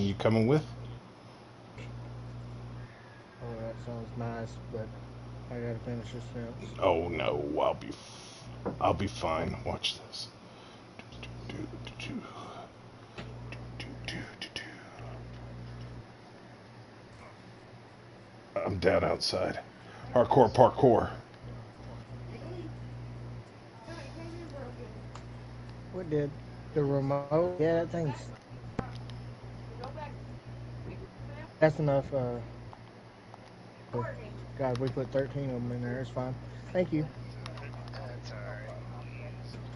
you coming with? Oh, that sounds nice, but I gotta finish this fence. Oh no, I'll be fine. Watch this. Do, do, do, do. I'm down outside. Hardcore parkour. What did the remote? Yeah, that thing's that's enough. God, we put 13 of them in there. It's fine. Thank you. That's alright.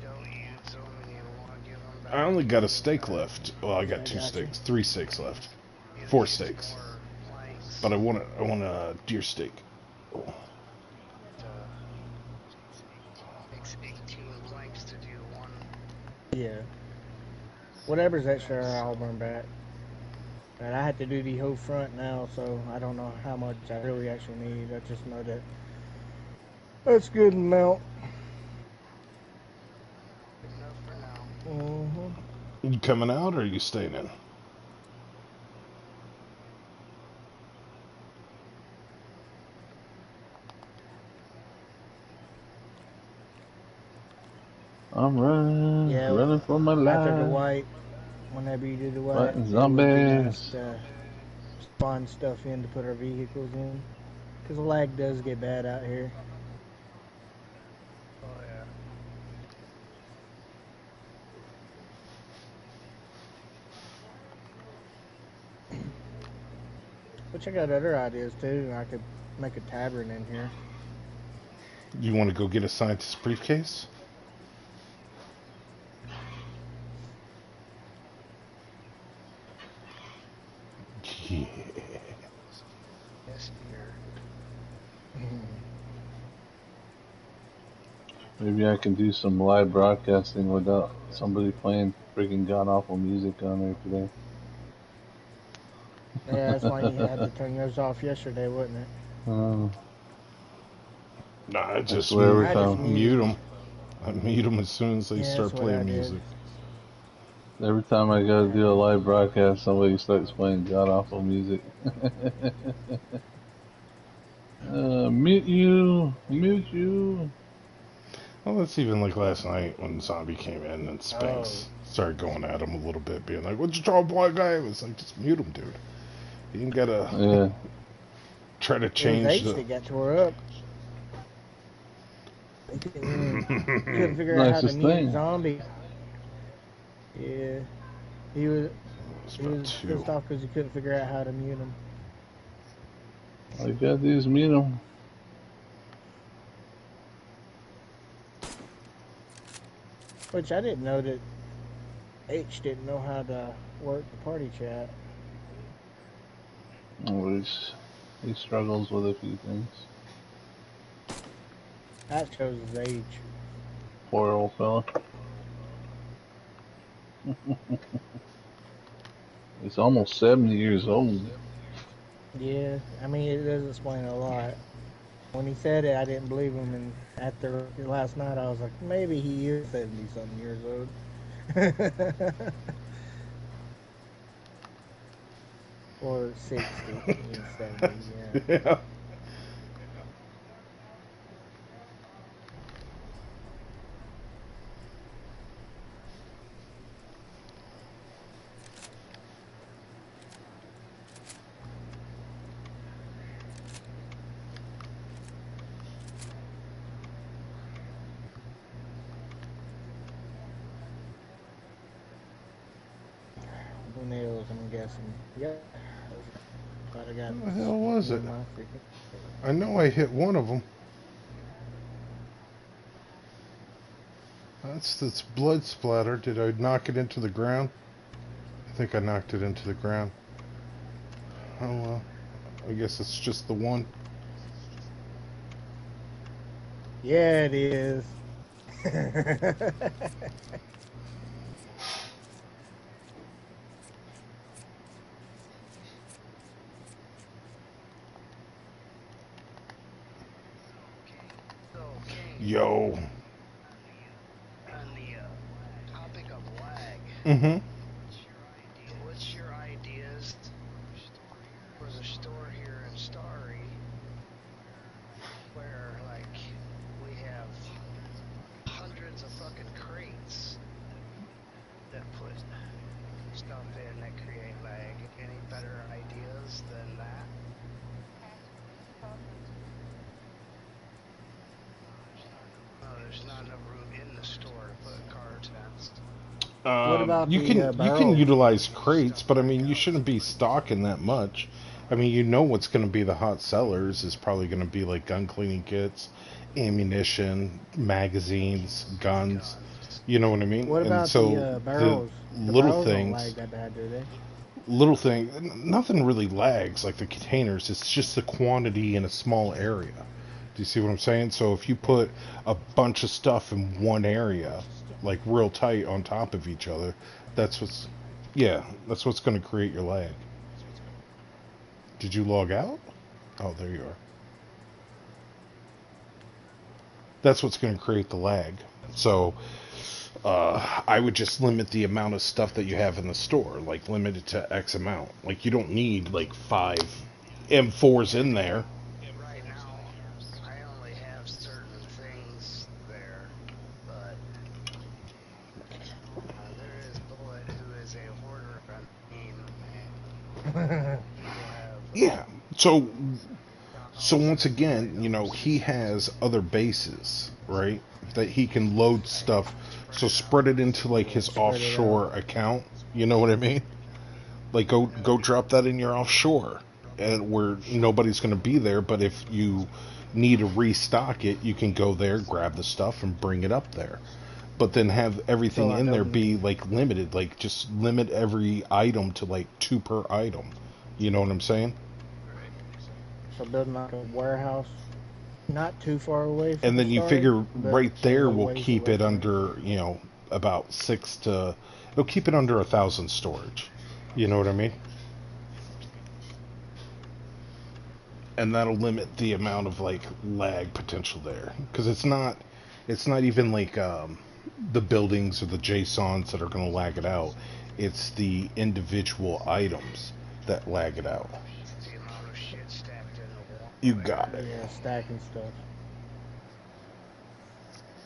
Don't use them and you want to give them I back. only got a steak left. Well, I got I two got you. steaks, 3 steaks left, You 4 steaks. more planks But I want a deer steak. Oh. to makes 18 planks to do one. Yeah. Whatever's Okay, extra, so I'll burn back. And I have to do the whole front now, so I don't know how much I really actually need. I just know that that's good amount. good enough for now. Mm-hmm. You coming out or are you staying in? I'm running, Yeah, running for my after the life. white, whenever you do the white, Fighting it would be nice zombies. to spawn stuff in to put our vehicles in. Because the lag does get bad out here. Oh yeah. Which I got other ideas too. I could make a tavern in here. You want to go get a scientist briefcase? Yeah. Yes, dear. Maybe I can do some live broadcasting without somebody playing freaking god awful music on there today. Yeah, that's why you had to turn yours off yesterday, wasn't it? uh, Nah, I I just swear every I just time, muted. mute them. I mute them as soon as they Yeah, start that's what I playing did. music. I gotta do a live broadcast, somebody starts playing god awful music. Mute you. Well, that's even like last night when Zombie came in and Oh, Spanx started going at him a little bit, being like, "What you trying, black guy?" It was like, just mute him, dude. You ain't gotta Yeah, try to it was change H the. that got tore up. He couldn't figure out how to nicest mute thing. zombie. Yeah, he was It's he about was two. pissed off because he couldn't figure out how to mute him. All you gotta do is mute them. Which I didn't know that H didn't know how to work the party chat. Always, he struggles with a few things. That shows his age. Poor old fella. He's almost 70 years old. Yeah, I mean it does explain a lot. When he said it, I didn't believe him, and after last night, I was like, maybe he is 70 something years old. Or 60. He's 70, yeah. Yeah. Blue nails, I'm guessing. Yep. Glad I got What the hell was one it? of my freaking. I know I hit one of them. That's this blood splatter. Did I knock it into the ground? I think I knocked it into the ground. Oh well. I guess it's just the one. Yeah, it is. So, King, Yo. on the topic of lag, Mm-hmm. what's your ideas What about You the can barrels? utilize crates, but I mean you shouldn't be stocking that much. I mean you know what's going to be the hot sellers is probably going to be like gun cleaning kits, ammunition, magazines, guns. You know what I mean? What And about the so the barrels? The little barrels don't lag things, that bad, do they? nothing really lags like the containers. It's just the quantity in a small area. Do you see what I'm saying? So if you put a bunch of stuff in one area, like real tight on top of each other, that's what's, yeah, that's what's going to create your lag. Did you log out? Oh, there you are. That's what's going to create the lag. So I would just limit the amount of stuff that you have in the store, like limit it to X amount. Like you don't need like 5 M4s in there. Right now, I only have certain things there, but there is Bullet who is a hoarder on team, and he will have Yeah. So once again, you know, he has other bases, right? That he can load stuff. So spread it into like his Spread it offshore account. You know what I mean? Like go drop that in your offshore, and where nobody's going to be there. But if you need to restock it, you can go there, grab the stuff, and bring it up there. But then have everything So I in there don't. be like limited. Like just limit every item to like 2 per item. You know what I'm saying? So building like a warehouse, not too far away from And the then you start, figure but right a there little will ways keep away it from it. under, you know, about six to, it'll keep it under 1,000 storage. You know what I mean? And that'll limit the amount of like lag potential there, because it's not even like the buildings or the JSONs that are going to lag it out. It's the individual items that lag it out. the amount of shit stacked in the wall You there. got it. Yeah, stacking stuff.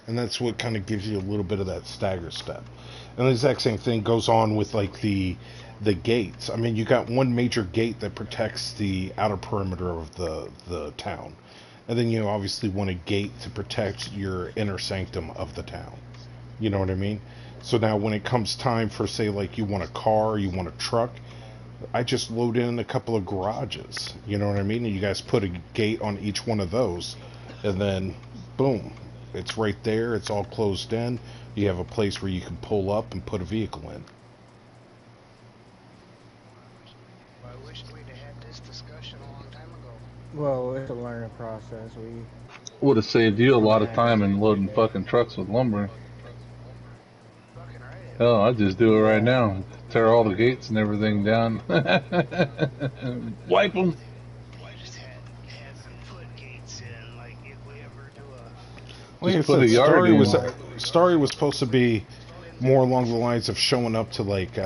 And that's what kind of gives you a little bit of that stagger step. And the exact same thing goes on with like the gates. I mean, you got one major gate that protects the outer perimeter of the town, and then you obviously want a gate to protect your inner sanctum of the town. You know what I mean? So now when it comes time for, say, like you want a car, you want a truck, I just load in a couple of garages. You know what I mean? And you guys put a gate on each one of those, and then boom, it's right there. It's all closed in. You have a place where you can pull up and put a vehicle in. I wish we'd had this discussion a long time ago. Well, it's a learning process. We Would have saved you a lot of practice time in every loading day. fucking trucks with lumber. Fucking right it Hell, would. I just do it right Yeah. now. Tear all the gates and everything down. Wipe them. Just hasn't put gates in. Like if we ever do Like I Just put a said, yard in. Story was supposed to be more along the lines of showing up to like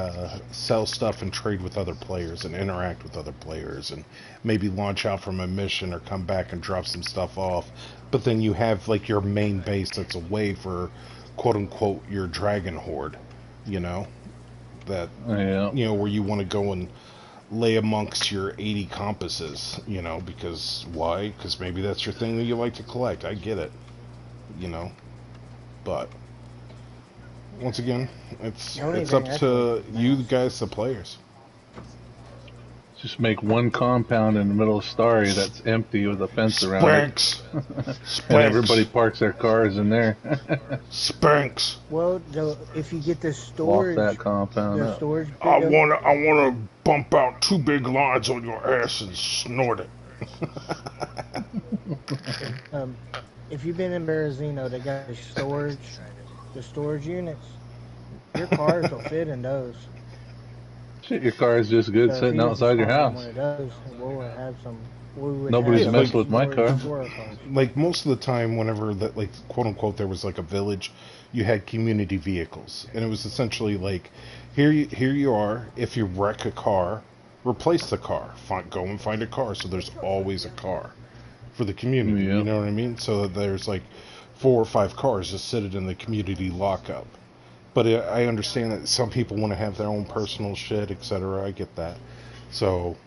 sell stuff and trade with other players and interact with other players and maybe launch out from a mission or come back and drop some stuff off. But then you have like your main base that's away for quote unquote your dragon horde, you know, that Yeah. you know where you want to go and lay amongst your 80 compasses, you know, because why? Because maybe that's your thing that you like to collect. I get it, you know, but once again, The only it's thing up that's to like you mass. guys, the players. Just make one compound in the middle of Starry that's empty with a fence around it. Spanks, And everybody Spanks, parks their cars in there. Spanks. Well, if you get Lock that compound the up. storage big enough, I wanna bump out 2 big lines on your ass and snort it. um, if you've been in Berezino, they got the storage units. Your cars will fit in those. Shit, your car is just good So if sitting you was to outside your spawn in one house. of those, we'll have some. We would Nobody's have Yeah, like messing with my storage car. for our cars. like most of the time whenever that like quote unquote there was like a village, you had community vehicles, and it was essentially like here you are, if you wreck a car, replace the car, go and find a car, so there's always a car for the community. You Yep. know what I mean? So that there's like 4 or 5 cars just sitting in the community lockup. But I understand that some people want to have their own personal shit, etc. I get that. So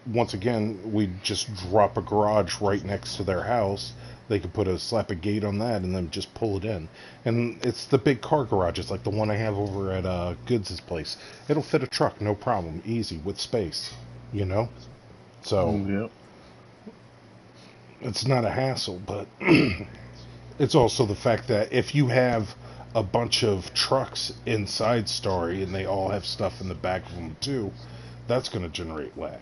once again, we just drop a garage right next to their house. They could slap a gate on that and then just pull it in. And it's the big car garage. It's like the one I have over at Goods' place. It'll fit a truck, no problem, easy, with space, you know? So Yep. it's not a hassle, but it's also the fact that if you have a bunch of trucks inside Starry and they all have stuff in the back of them too, that's going to generate lag.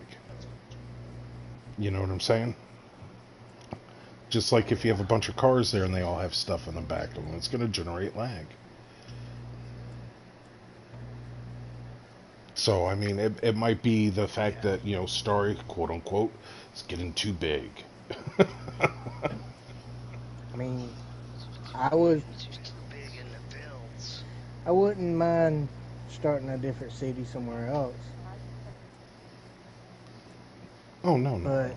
You know what I'm saying? Just like if you have a bunch of cars there and they all have stuff in the back of them, it's going to generate lag. So, I mean, it might be the fact that, you know, Starry, quote unquote, is getting too big. I mean, I would. It's just too big in the builds. I wouldn't mind starting a different city somewhere else. Oh, no. But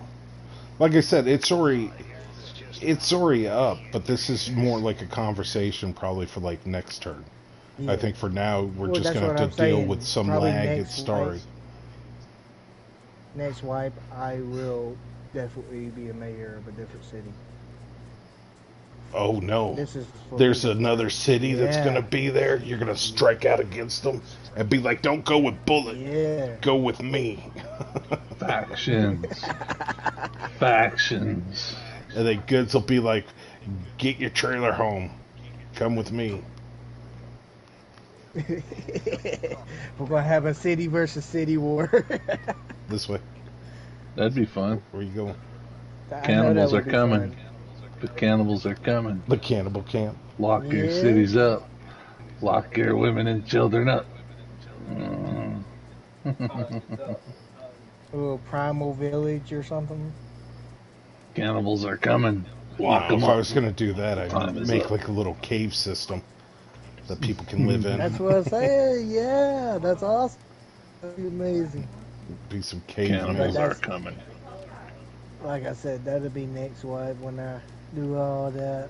Like I said, it's already It's just up, but this is more like a conversation probably for like next turn. yeah. I think for now we're Well, just that's gonna what have I'm to deal saying. with some Probably lag at next Starry. Next wipe, I will definitely be a mayor of a different city. Oh no. This is for There's me. another city that's Yeah. gonna be there. You're gonna strike out against them and be like, "Don't go with Bullet, Yeah. go with me." Factions. Factions. And then Goods will be like, "Get your trailer home, come with me." We're gonna have a city versus city war. This way. That'd be fun. Where you going? I know that Cannibals would are be coming. fun. The cannibals are coming. The cannibal camp. Lock your Yeah. cities up. Lock your women and children up. Mm. A little primal village or something. Cannibals are coming. Lock No, them if I up. was gonna do that, I'd Time is make up. like a little cave system that people can live in. That's what I'm saying. Yeah, that's awesome. That'd be amazing. Be some cave. Cannibals That's- are coming. Like I said, that'll be next wipe when I do all that.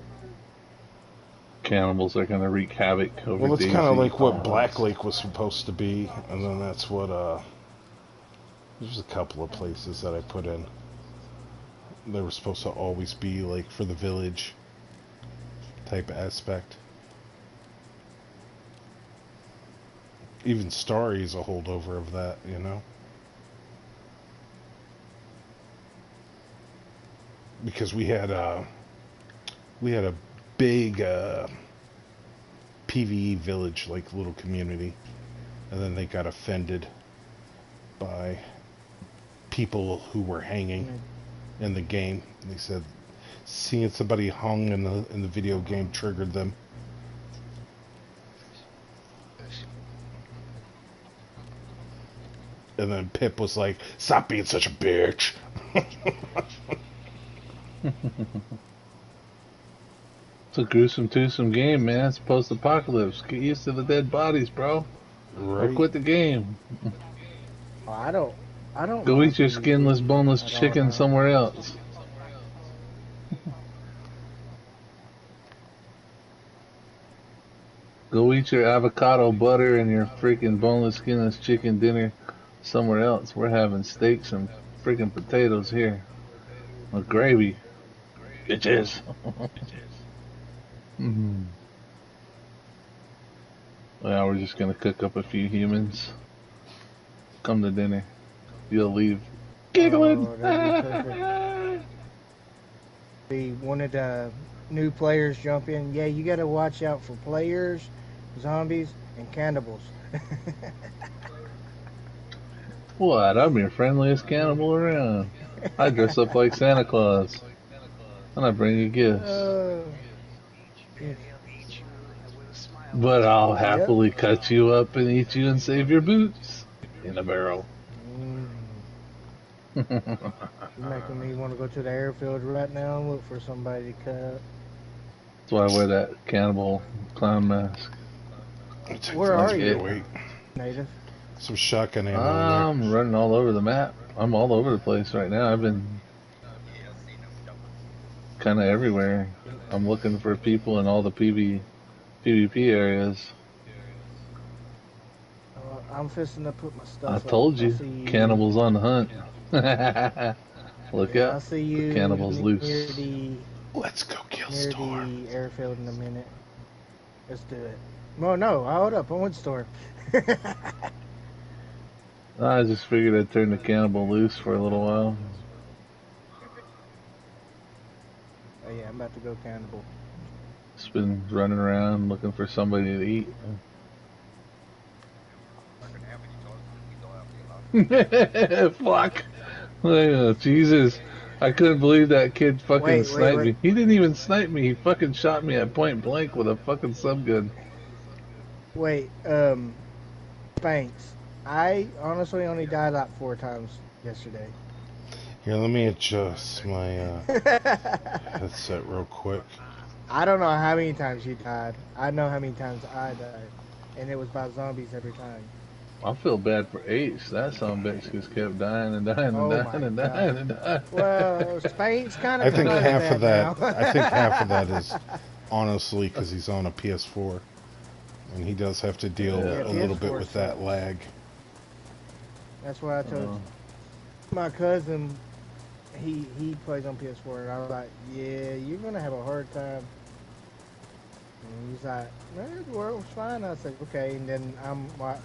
Cannibals are gonna wreak havoc over. Well, it's kind of Dayz. like what Black Lake was supposed to be, and then that's what there's a couple of places that I put in. They were supposed to always be like for the village type aspect. Even Starry is a holdover of that, you know? Because we had a big PvE village, like little community, and then they got offended by people who were hanging in the game. They said seeing somebody hung in the video game triggered them. And then Pip was like, "Stop being such a bitch." It's a gruesome, twosome game, man. It's post-apocalypse. Get used to the dead bodies, bro. Or Right? quit the game. Oh, I don't. Go want eat your to skinless, do boneless at all chicken now. somewhere else. Go eat your avocado butter and your freaking boneless, skinless chicken dinner somewhere else. We're having steaks and freaking potatoes here. With gravy. Bitches. Mhm. Well, we're just gonna cook up a few humans. Come to dinner. You'll leave giggling. Oh, that'd be perfect. Be one of the new players jump in. Yeah, you got to watch out for players, zombies, and cannibals. What? I'm your friendliest cannibal around. I dress up like Santa Claus. And I bring you gifts. Oh, He'll eat you with a smile. But I'll happily cut you up and eat you and save your boots in a barrel. you're making me want to go to the airfield right now and look for somebody to cut. That's why I wear that cannibal clown mask. Where are you? Wait. Native. Some shotgun ammo I'm running all over the map. I'm all over the place right now. I've been kind of everywhere. I'm looking for people in all the PvP areas. I'm fixing to put my stuff I up. told you, see cannibals on the hunt. Look Yeah, I'll out. see The you cannibal's near loose. the Let's go kill near Storm. the airfield in a minute. Let's do it. Well, no, hold up. I went store. I just figured I'd turn the cannibal loose for a little while. Oh yeah, I'm about to go cannibal. Just been running around looking for somebody to eat. Fuck. Oh, Jesus. I couldn't believe that kid fucking Wait, wait, sniped wait, me. He didn't even snipe me. He fucking shot me at point blank with a fucking subgun. wait. Thanks. I honestly only died like 4 times yesterday. Here, let me adjust my headset real quick. I don't know how many times you died. I know how many times I died, and it was by zombies every time. I feel bad for Ace. That son of a bitch just kept dying and dying and Oh dying my and god. dying and dying. Well, Spain's kind I of think converted half of that that. now. I think half of that is honestly because he's on a PS4, and he does have to deal Yeah, Yeah. a little bit PS4 with that sucks. lag. That's why I told Uh, my cousin. He plays on PS4, and I was like, "Yeah, you're gonna have a hard time." And he's like, "Man, the world's fine." I said, "Okay." And then I'm like,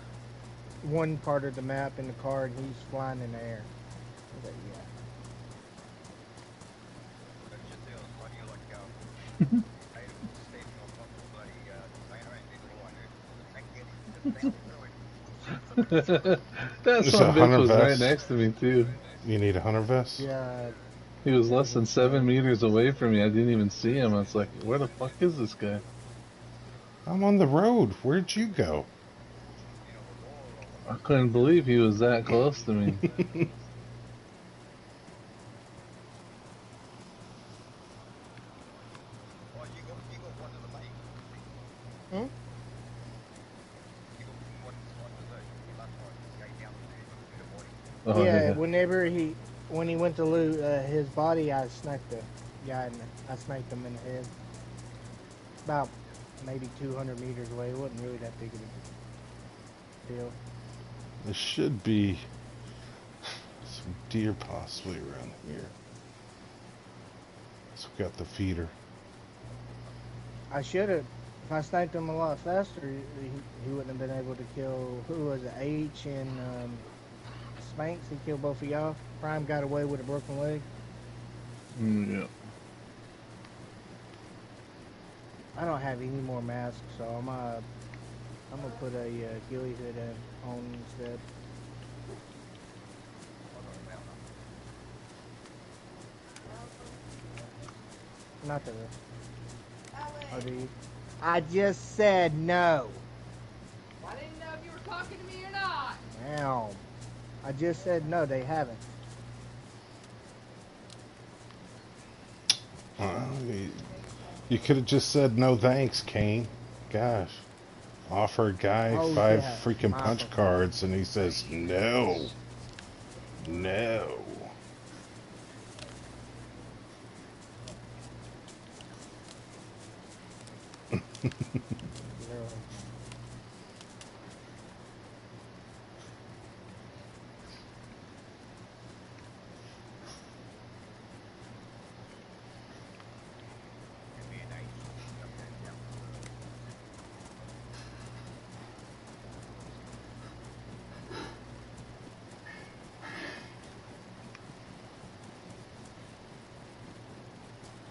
one part of the map in the car, and he's flying in the air. I was like, "Yeah." that There's son a of a bitch hunter was right vest. next to me too. You need a hunter vest. Yeah, He was that less was than 7 insane. meters away from me. I didn't even see him. I was like, where the fuck is this guy? I'm on the road. Where'd you go? I couldn't believe he was that close to me. Hmm? Oh Yeah, yeah. when he went to loot his body, I sniped the guy, and I sniped him in the head. About maybe 200 meters away. It wasn't really that big of a deal. There should be some deer possibly around here. So we got the feeder. I should have. If I sniped him a lot faster, he wouldn't have been able to kill. Who was it? H and Spanx. He killed both of y'all. Prime got away with a broken leg. Yeah. I don't have any more masks, so I'm gonna put a ghillie hood on instead. Not the. Oh, do you? I just said no. I didn't know if you were talking to me or not. Now, I just said no. They haven't. You could have just said no thanks, Kane. Gosh. Offer a guy Oh 5 yeah, freaking my punch fault. cards and he says no. No. Really.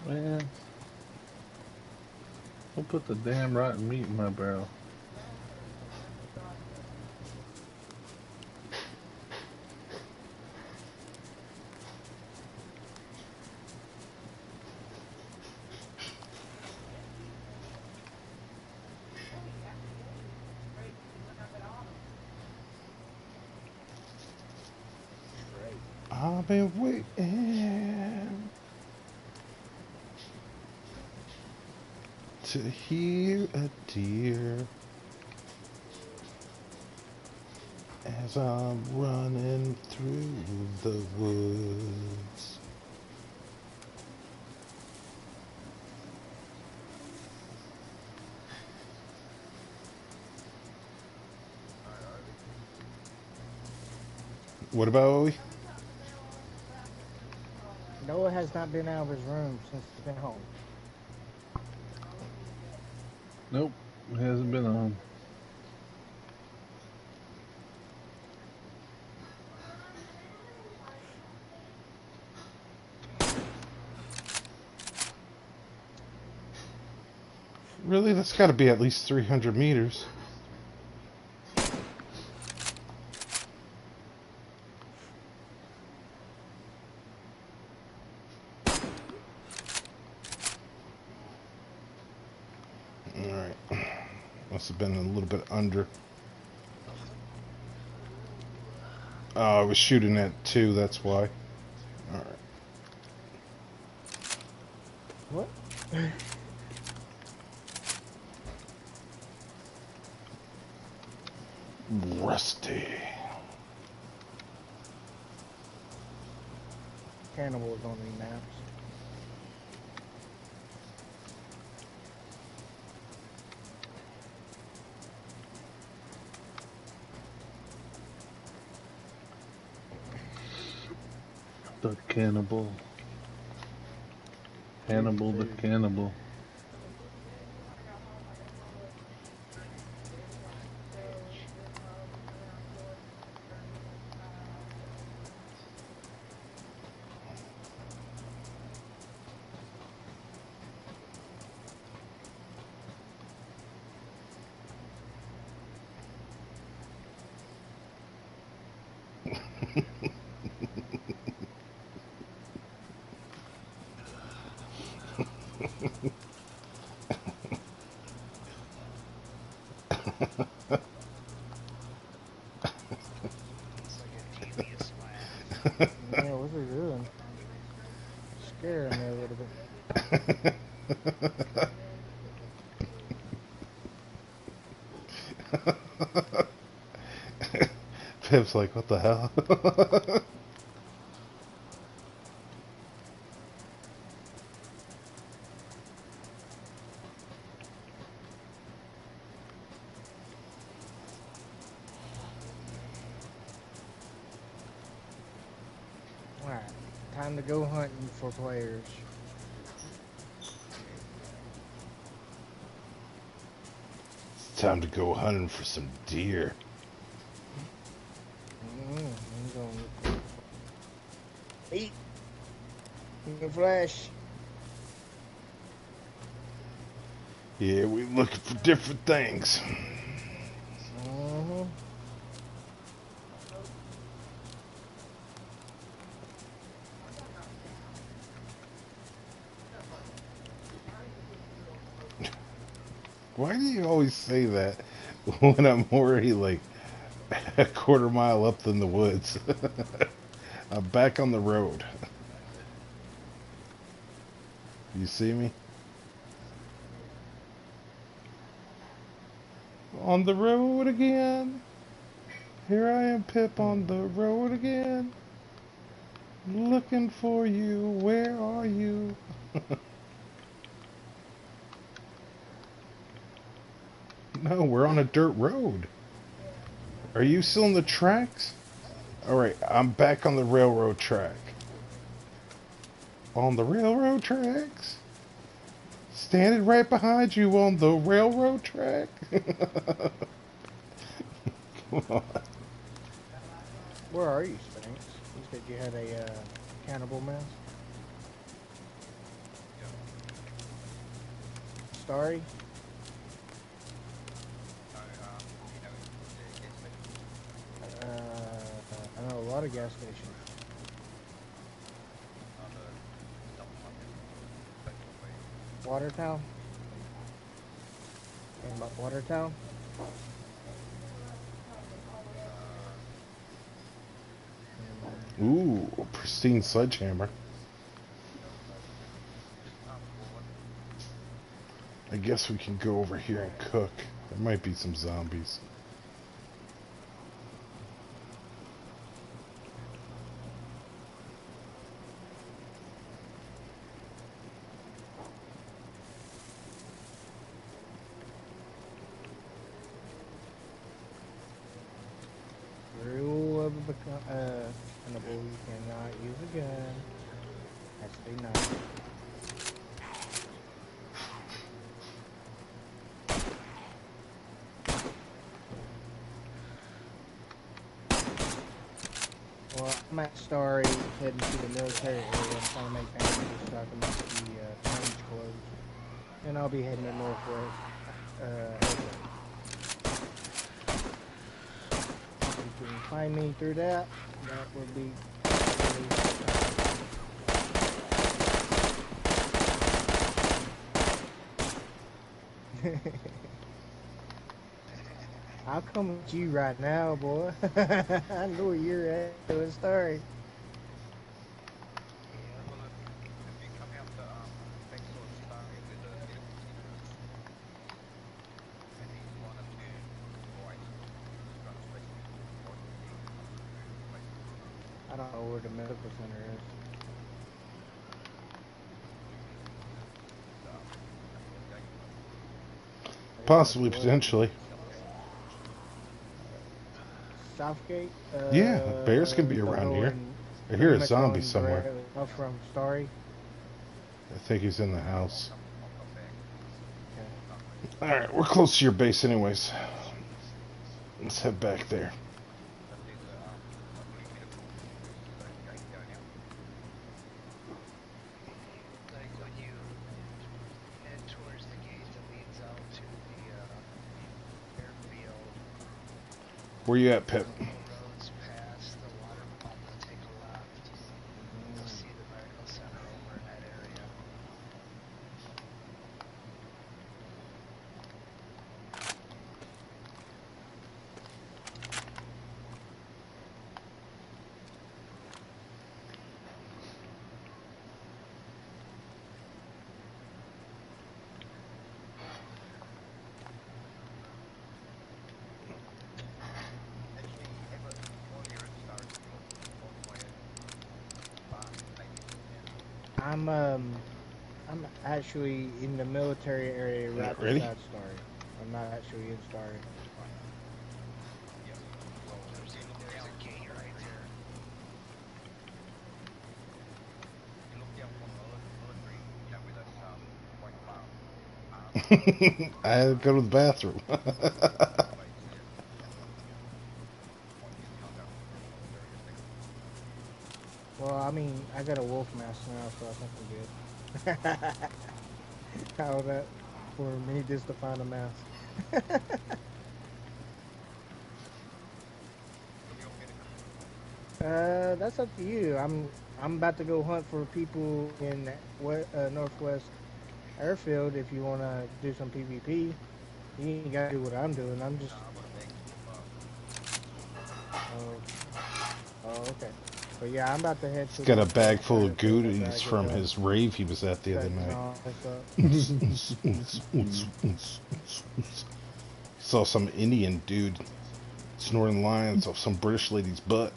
Man. Don't put the damn rotten meat in my barrel. I've been waiting to hear a deer as I'm running through the woods. What about Owie? Noah has not been out of his room since he's been home. Nope, it hasn't been on. Really? That's got to be at least 300 meters. Alright. Must have been a little bit under. Oh, I was shooting at 2, that's why. Alright. What? Rusty. Cannibals on these maps. The cannibal. Hannibal the cannibal. It's like a devious laugh. Yeah, what's he doing? Scaring me a little bit. Pip's like, what the hell? Alright, time to go hunting for players. It's time to go hunting for some deer. I'm gonna eat. In the flesh. Yeah, we looking for different things. Mm-hmm. Why do you always say that when I'm already like a quarter mile up in the woods? I'm back on the road. You see me? On the road again. Here I am, Pip, on the road again. Looking for you. Where are you? No, we're on a dirt road. Are you still in the tracks? Alright, I'm back on the railroad track. On the railroad tracks? Standing right behind you on the railroad track? Come on. Where are you, Sphinx? You said you had a cannibal mess? Starry? I know a lot of gas stations. Watertown? And about Watertown? Ooh, pristine sledgehammer. I guess we can go over here and cook. There might be some zombies. Rule of the cannibal, you cannot use a gun. Actually, no. Well, I'm at Starry heading to the military area. I'm trying to make bandages so I can make the change clothes. And I'll be heading to Northwest. If you can find me through that, that would be really. I'll come with you right now, boy. I know where you're at doing Starry. Yeah, well, if you come out to Bexor Starry, there's a medical center, and he's one of two boys who's got a specialist for I don't know where the medical center is. Possibly, potentially. Southgate? Yeah, bears can be around here. I hear a zombie somewhere. Up from Starry. I think he's in the house. Okay. Alright, we're close to your base anyways. Let's head back there. like when you head towards the gate that leads out to the airfield, Where you at, Pip? couple roads past the water pump and take a left. You'll see the medical center over in that area. I'm actually in the military area right Ready? beside Starry. I'm not actually in Starry. There's a gate right there. I had to go to the bathroom. Well, I mean, I got a wolf mask now, so I think I'm good. How that for me just to find a mask? That's up to you. I'm about to go hunt for people in Northwest Airfield. If you want to do some PvP, you ain't got to do what I'm doing. I'm just. Oh, okay. But yeah, I'm about to head to. He's got a bag Northwest full of Airfield after I goodies get from done his rave he was at the other cutting night. all this up. Saw some Indian dude snoring lines off some British lady's butt.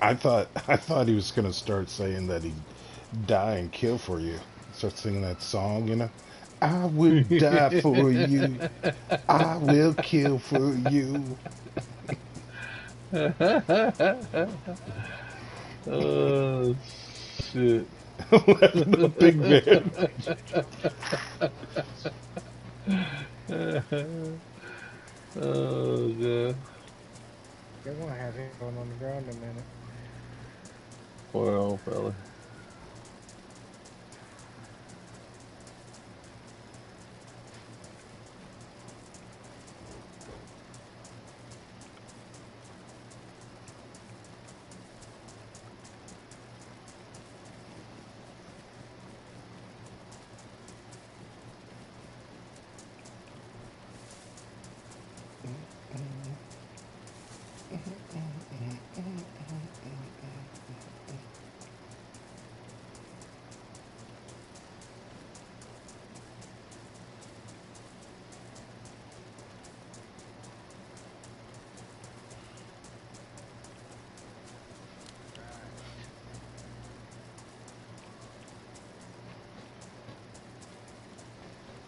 I thought he was gonna start saying that he'd die and kill for you. Start singing that song, you know. I will die for you. I will kill for you. Oh shit. The big man. Oh god. They're gonna have him going on the ground in a minute. Poor old fella.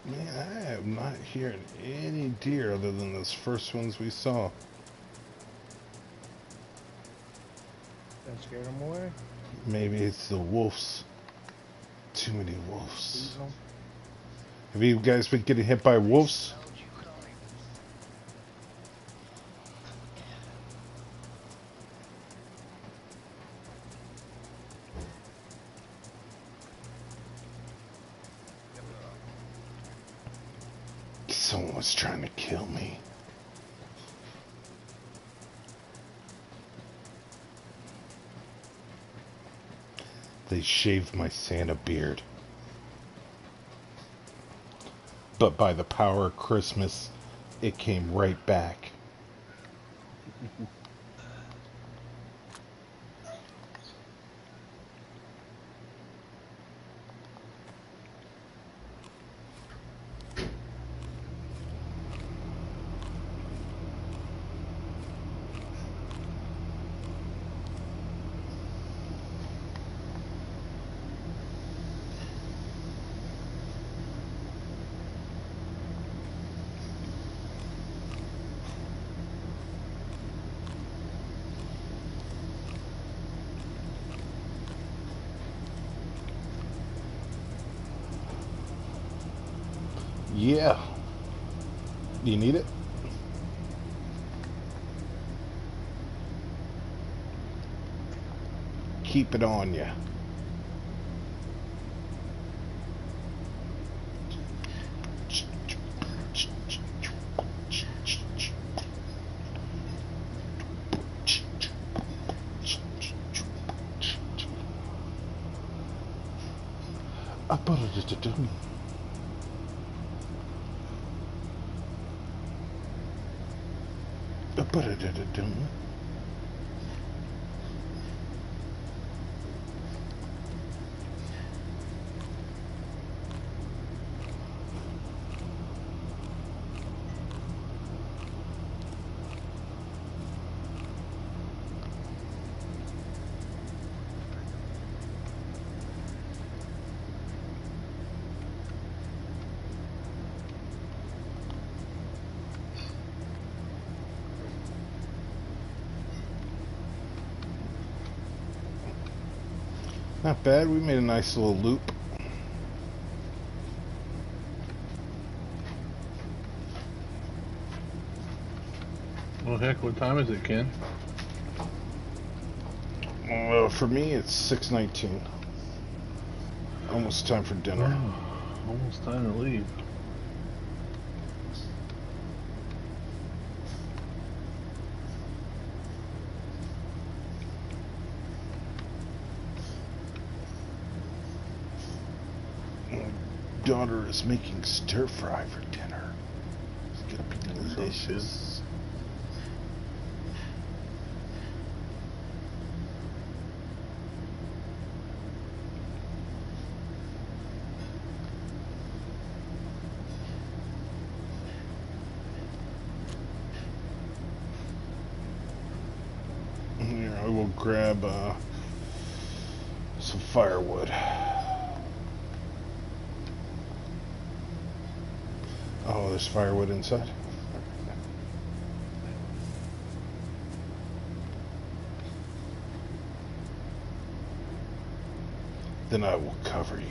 Man, I am not hearing any deer other than those first ones we saw. That scared them away. Maybe it's the wolves. Too many wolves. Eating them. Have you guys been getting hit by wolves? Smelled you coming. Someone was trying to kill me. They shaved my Santa beard. But by the power of Christmas, it came right back. Yeah. Do you need it? Keep it on you. Not bad. We made a nice little loop. Well, heck, what time is it, Ken? For me, it's 6:19. Almost time for dinner. Oh, almost time to leave. My daughter is making stir fry for dinner. It's gonna be delicious. Here, I will grab some firewood. Oh, there's firewood inside. Then I will cover you.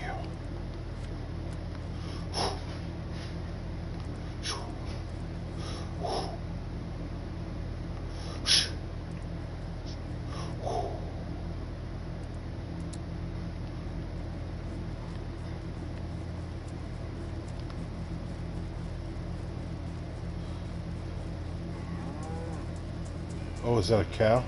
Oh, is that a cow?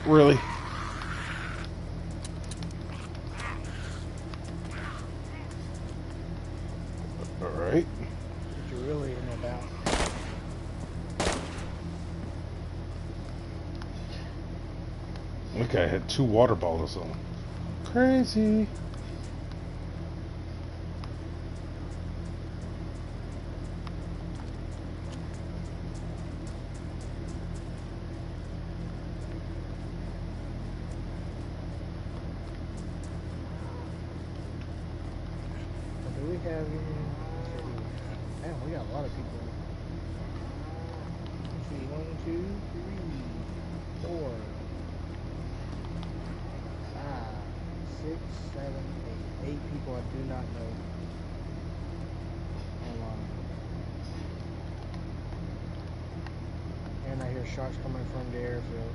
Really? All right. What you really in about? Look, I had 2 water bottles on. Crazy. Damn, we got a lot of people. Let's see, 1, 2, 3, 4, 5, 6, 7, 8. 8 people I do not know online. And I hear shots coming from the airfield.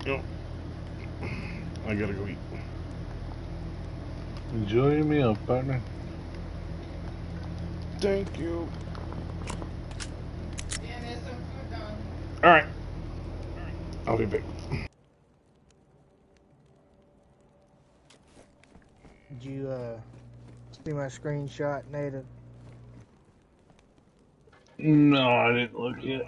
Yep. I gotta go eat. Enjoy your meal, partner. Thank you. Yeah, there's some food down here. All right. I'll be back. Did you see my screenshot, Native? No, I didn't look yet.